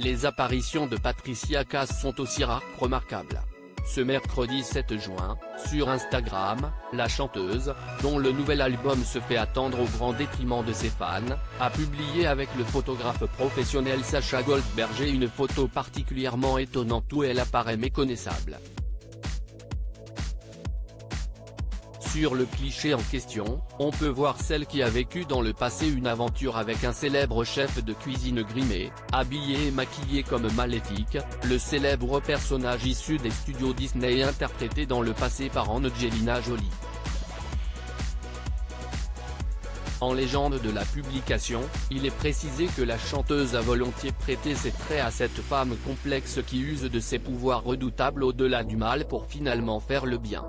Les apparitions de Patricia Cass sont aussi rares que remarquables. Ce mercredi 7 juin, sur Instagram, la chanteuse, dont le nouvel album se fait attendre au grand détriment de ses fans, a publié avec le photographe professionnel Sacha Goldberger une photo particulièrement étonnante où elle apparaît méconnaissable. Sur le cliché en question, on peut voir celle qui a vécu dans le passé une aventure avec un célèbre chef de cuisine grimé, habillé et maquillé comme Maléfique, le célèbre personnage issu des studios Disney interprété dans le passé par Angelina Jolie. En légende de la publication, il est précisé que la chanteuse a volontiers prêté ses traits à cette femme complexe qui use de ses pouvoirs redoutables au-delà du mal pour finalement faire le bien.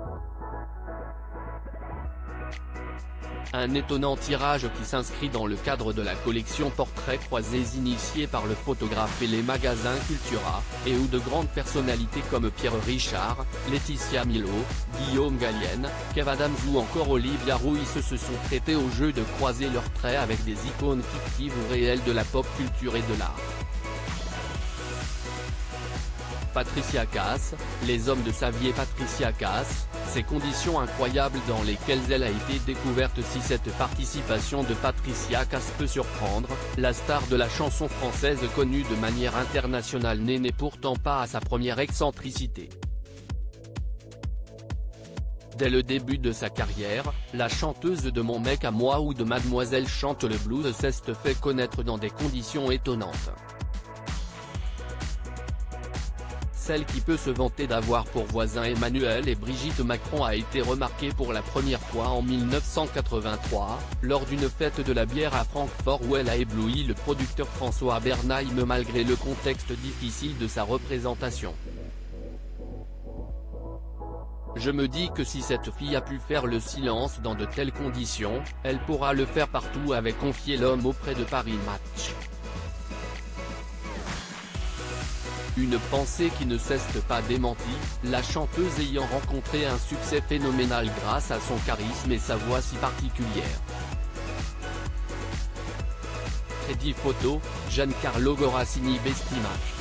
Un étonnant tirage qui s'inscrit dans le cadre de la collection Portraits croisés initiée par le photographe et les magasins Cultura, et où de grandes personnalités comme Pierre Richard, Laetitia Milo, Guillaume Gallienne, Kev Adams ou encore Olivia Ruiz se sont prêtés au jeu de croiser leurs traits avec des icônes fictives ou réelles de la pop culture et de l'art. Patricia Cass, les hommes de sa vie et Patricia Cass, ces conditions incroyables dans lesquelles elle a été découverte. Si cette participation de Patricia Cass peut surprendre, la star de la chanson française connue de manière internationale n'est pourtant pas à sa première excentricité. Dès le début de sa carrière, la chanteuse de Mon mec à moi ou de Mademoiselle chante le blues s'est fait connaître dans des conditions étonnantes. Celle qui peut se vanter d'avoir pour voisins Emmanuel et Brigitte Macron a été remarquée pour la première fois en 1983, lors d'une fête de la bière à Francfort où elle a ébloui le producteur François Bernheim malgré le contexte difficile de sa représentation. Je me dis que si cette fille a pu faire le silence dans de telles conditions, elle pourra le faire partout, avait confié l'homme auprès de Paris Match. Une pensée qui ne cesse pas démentie, la chanteuse ayant rencontré un succès phénoménal grâce à son charisme et sa voix si particulière. Crédit photo, Giancarlo Gorassini Best Image.